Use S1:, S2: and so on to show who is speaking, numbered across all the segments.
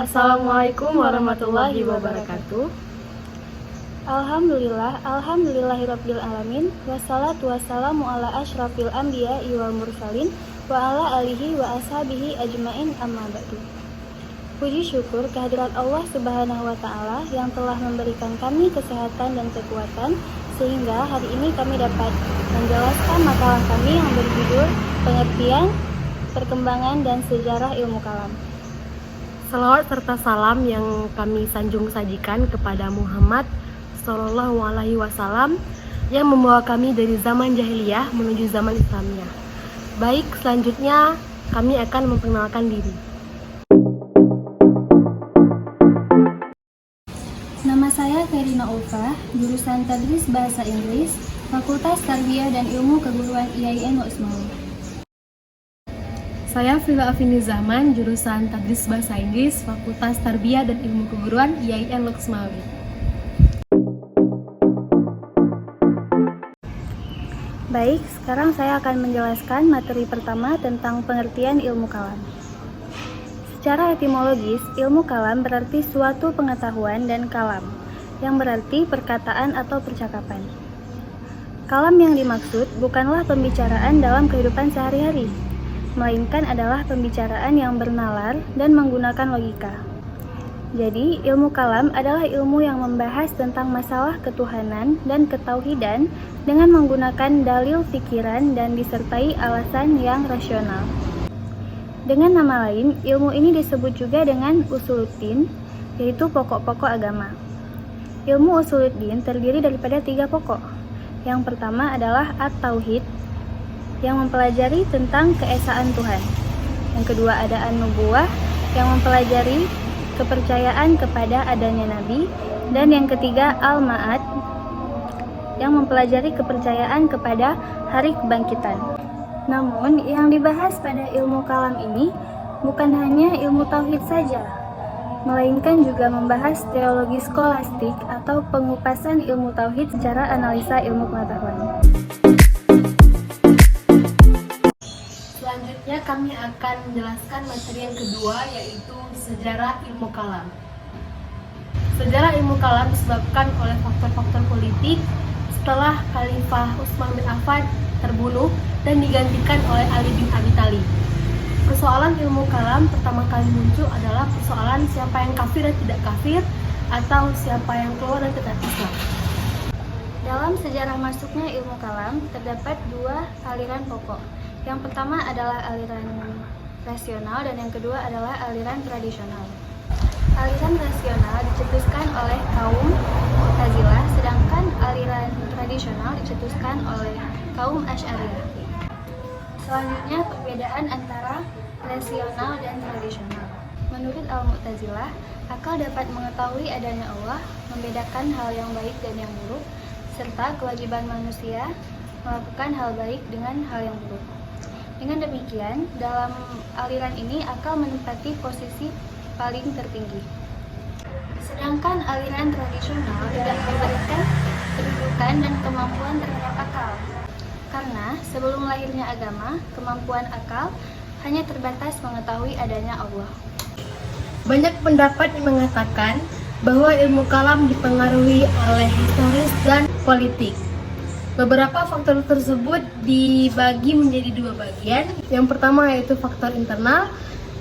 S1: Assalamualaikum warahmatullahi wabarakatuh.
S2: Alhamdulillahirabbil alamin. Wassalatu wassalamu ala asyrafil anbiya'i wal mursalin wa ala alihi wa ashabihi ajmain, amma ba'du. Puji syukur kehadirat Allah Subhanahu wa taala yang telah memberikan kami kesehatan dan kekuatan sehingga hari ini kami dapat menjelaskan makalah kami yang berjudul Pengertian, Perkembangan dan Sejarah Ilmu Kalam.
S1: Salawat serta salam yang kami sanjung sajikan kepada Muhammad Sallallahu Alaihi Wasallam yang membawa kami dari zaman jahiliyah menuju zaman Islamiyah. Baik, selanjutnya kami akan memperkenalkan diri.
S2: Nama saya Karina Ulfa, jurusan Tadris Bahasa Inggris, Fakultas Tarbiyah dan Ilmu Keguruan IAIN Loksmawe.
S1: Saya Frila Afini Zahman, jurusan Tadris Bahasa Inggris, Fakultas Tarbiyah dan Ilmu Keguruan IAIN Loksmawe.
S2: Baik, sekarang saya akan menjelaskan materi pertama tentang pengertian ilmu kalam. Secara etimologis, ilmu kalam berarti suatu pengetahuan dan kalam, yang berarti perkataan atau percakapan. Kalam yang dimaksud bukanlah pembicaraan dalam kehidupan sehari-hari, melainkan adalah pembicaraan yang bernalar dan menggunakan logika. Jadi, ilmu kalam adalah ilmu yang membahas tentang masalah ketuhanan dan ketauhidan dengan menggunakan dalil pikiran dan disertai alasan yang rasional. Dengan nama lain, ilmu ini disebut juga dengan usuluddin, yaitu pokok-pokok agama. Ilmu usuluddin terdiri daripada 3 pokok. Yang pertama adalah at-tauhid, yang mempelajari tentang keesaan Tuhan. Yang kedua ada an-nubuwah, yang mempelajari kepercayaan kepada adanya nabi. Dan yang ketiga al-ma'ad, yang mempelajari kepercayaan kepada hari kebangkitan. Namun, yang dibahas pada ilmu kalam ini bukan hanya ilmu tauhid saja, melainkan juga membahas teologi skolastik atau pengupasan ilmu tauhid secara analisa ilmu pengetahuan.
S1: Selanjutnya kami akan menjelaskan materi yang kedua, yaitu sejarah ilmu kalam. Sejarah ilmu kalam disebabkan oleh faktor-faktor politik setelah Khalifah Utsman bin Affan terbunuh dan digantikan oleh Ali bin Abi Thalib. Persoalan ilmu kalam pertama kali muncul adalah persoalan siapa yang kafir dan tidak kafir, atau siapa yang keluar dari Islam.
S2: Dalam sejarah masuknya ilmu kalam terdapat 2 aliran pokok. Yang pertama adalah aliran rasional dan yang kedua adalah aliran tradisional. Aliran rasional dicetuskan oleh kaum Mu'tazilah, sedangkan aliran tradisional dicetuskan oleh kaum Asy'ariyah. Selanjutnya perbedaan antara rasional dan tradisional. Menurut al-Mu'tazilah, akal dapat mengetahui adanya Allah, membedakan hal yang baik dan yang buruk, serta kewajiban manusia melakukan hal baik dengan hal yang buruk. Dengan demikian, dalam aliran ini akal menempati posisi paling tertinggi. Sedangkan aliran tradisional tidak memberikan kedudukan dan kemampuan terhadap akal. Karena sebelum lahirnya agama, kemampuan akal hanya terbatas mengetahui adanya Allah.
S1: Banyak pendapat yang mengatakan bahwa ilmu kalam dipengaruhi oleh historis dan politik. Beberapa faktor tersebut dibagi menjadi 2 bagian. Yang pertama yaitu faktor internal,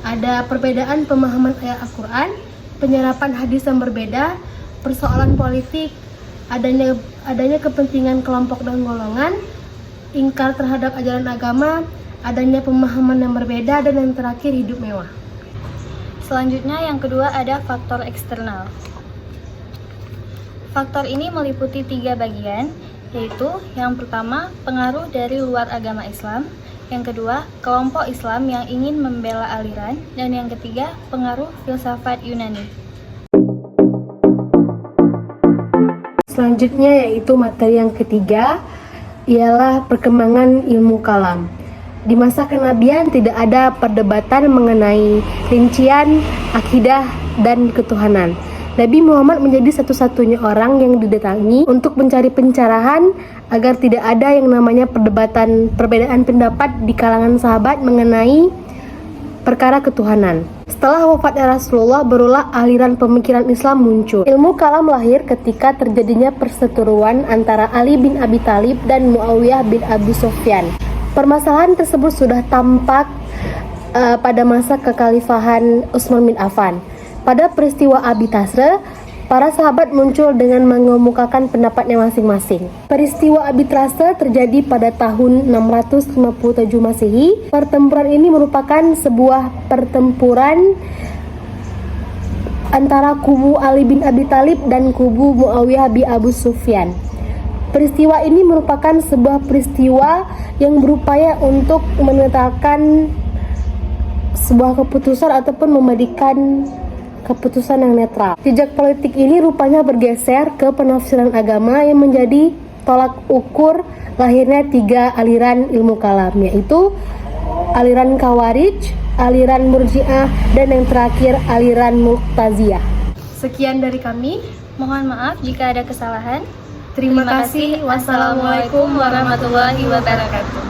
S1: ada perbedaan pemahaman ayat Al-Quran, penyerapan hadis yang berbeda, persoalan politik, adanya kepentingan kelompok dan golongan, ingkar terhadap ajaran agama, adanya pemahaman yang berbeda, dan yang terakhir hidup mewah.
S2: Selanjutnya yang kedua ada faktor eksternal. Faktor ini meliputi 3 bagian, yaitu yang pertama pengaruh dari luar agama Islam, yang kedua kelompok Islam yang ingin membela aliran, dan yang ketiga pengaruh filsafat Yunani.
S1: Selanjutnya yaitu materi yang ketiga, ialah perkembangan ilmu kalam. Di masa kenabian tidak ada perdebatan mengenai rincian, akidah, dan ketuhanan. Nabi Muhammad menjadi satu-satunya orang yang didatangi untuk mencari pencerahan agar tidak ada yang namanya perbedaan pendapat di kalangan sahabat mengenai perkara ketuhanan. Setelah wafatnya Rasulullah, barulah aliran pemikiran Islam muncul. Ilmu kalam lahir ketika terjadinya perseteruan antara Ali bin Abi Thalib dan Muawiyah bin Abi Sufyan. Permasalahan tersebut sudah tampak pada masa kekhalifahan Utsman bin Affan. Pada peristiwa Abi Tasre, para sahabat muncul dengan mengemukakan pendapatnya masing-masing. Peristiwa Abi Tasre terjadi pada tahun 657 Masehi. Pertempuran ini merupakan sebuah pertempuran antara kubu Ali bin Abi Thalib dan kubu Muawiyah bin Abu Sufyan. Peristiwa ini merupakan sebuah peristiwa yang berupaya untuk menetapkan sebuah keputusan ataupun memberikan keputusan yang netral. Jejak politik ini rupanya bergeser ke penafsiran agama yang menjadi tolak ukur lahirnya 3 aliran ilmu kalam, yaitu aliran Khawarij, aliran Murji'ah, dan yang terakhir aliran Mu'taziliyah. Sekian dari kami.
S2: Mohon maaf jika ada kesalahan.
S1: Terima kasih. Wassalamualaikum warahmatullahi wabarakatuh.